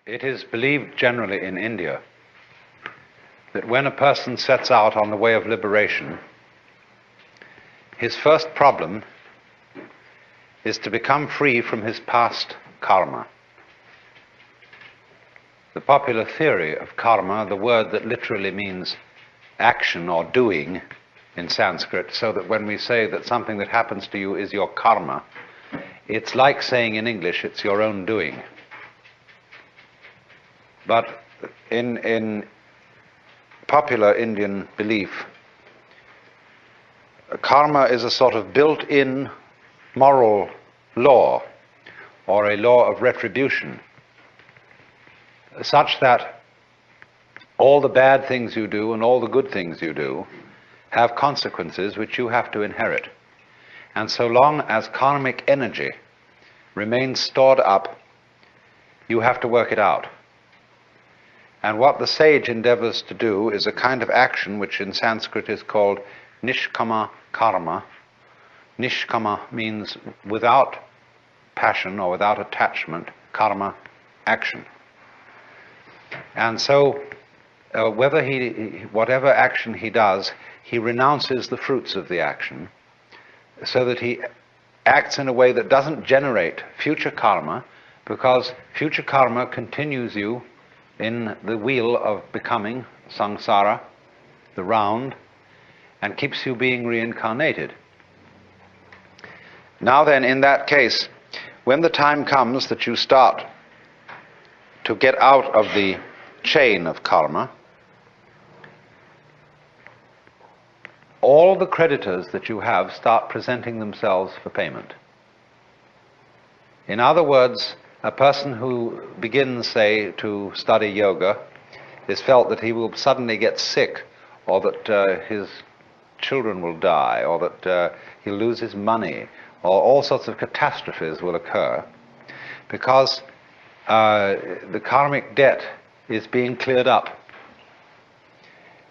It is believed generally in India that when a person sets out on the way of liberation, his first problem is to become free from his past karma. The popular theory of karma, the word that literally means action or doing in Sanskrit, so that when we say that something that happens to you is your karma, it's like saying in English, it's your own doing. But in popular Indian belief, karma is a sort of built-in moral law, or a law of retribution, such that all the bad things you do and all the good things you do have consequences which you have to inherit. And so long as karmic energy remains stored up, you have to work it out. And what the sage endeavors to do is a kind of action which in Sanskrit is called nishkama karma. Nishkama means without passion or without attachment, karma, action. And so whatever action he does, he renounces the fruits of the action, so that he acts in a way that doesn't generate future karma, because future karma continues you in the wheel of becoming, samsara, the round, and keeps you being reincarnated. Now then, in that case, when the time comes that you start to get out of the chain of karma, all the creditors that you have start presenting themselves for payment. In other words, a person who begins, say, to study yoga is felt that he will suddenly get sick, or that his children will die, or that he'll lose his money, or all sorts of catastrophes will occur, because the karmic debt is being cleared up.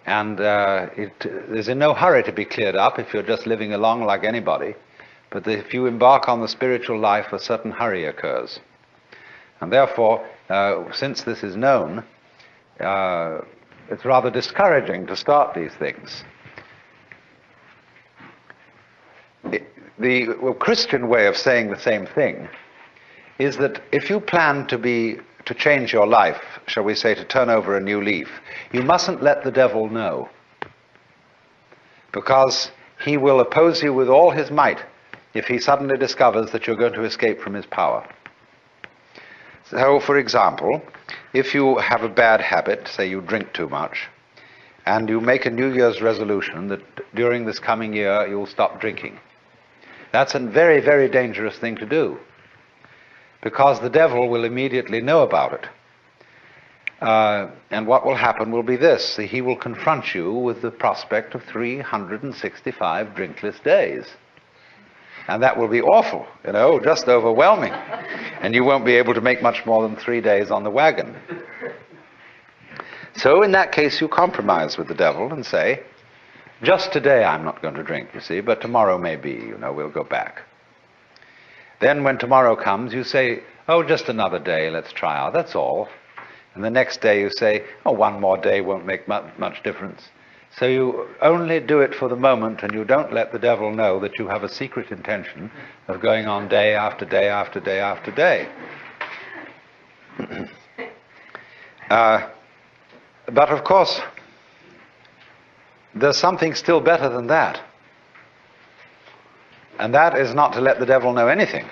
And it is in no hurry to be cleared up if you're just living along like anybody, but if you embark on the spiritual life, a certain hurry occurs. And therefore, since this is known, it's rather discouraging to start these things. The Christian way of saying the same thing is that if you plan to change your life, shall we say, to turn over a new leaf, you mustn't let the devil know, because he will oppose you with all his might if he suddenly discovers that you're going to escape from his power. So, for example, if you have a bad habit, say you drink too much, and you make a New Year's resolution that during this coming year you'll stop drinking, that's a very, very dangerous thing to do, because the devil will immediately know about it. And what will happen will be this: he will confront you with the prospect of 365 drinkless days. And that will be awful, just overwhelming. And you won't be able to make much more than 3 days on the wagon. So in that case, you compromise with the devil and say, just today I'm not going to drink, you see, but tomorrow maybe, we'll go back. Then when tomorrow comes, you say, oh, just another day, let's try out, that's all. And the next day you say, oh, one more day won't make much difference. So you only do it for the moment, and you don't let the devil know that you have a secret intention of going on day after day after day after day. But of course, there's something still better than that. And that is not to let the devil know anything.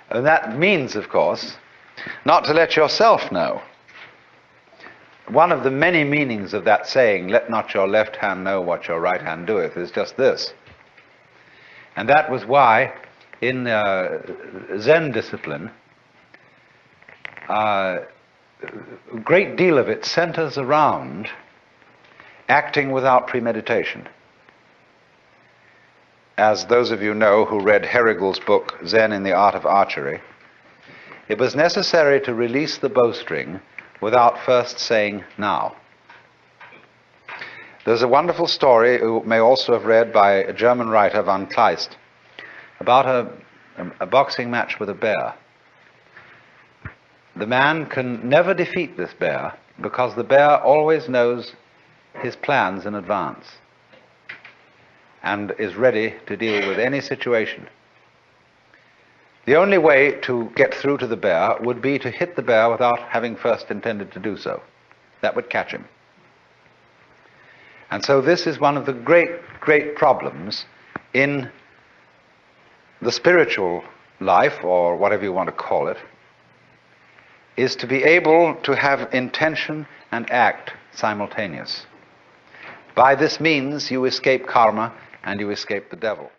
And that means, of course, not to let yourself know. One of the many meanings of that saying, let not your left hand know what your right hand doeth, is just this. And that was why in Zen discipline, a great deal of it centers around acting without premeditation. As those of you know who read Herrigel's book, Zen in the Art of Archery, it was necessary to release the bowstring without first saying now. There's a wonderful story you may also have read by a German writer, von Kleist, about a boxing match with a bear. the man can never defeat this bear, because the bear always knows his plans in advance and is ready to deal with any situation. The only way to get through to the bear would be to hit the bear without having first intended to do so. That would catch him. And so this is one of the great problems in the spiritual life, or whatever you want to call it, is to be able to have intention and act simultaneous. By this means you escape karma and you escape the devil.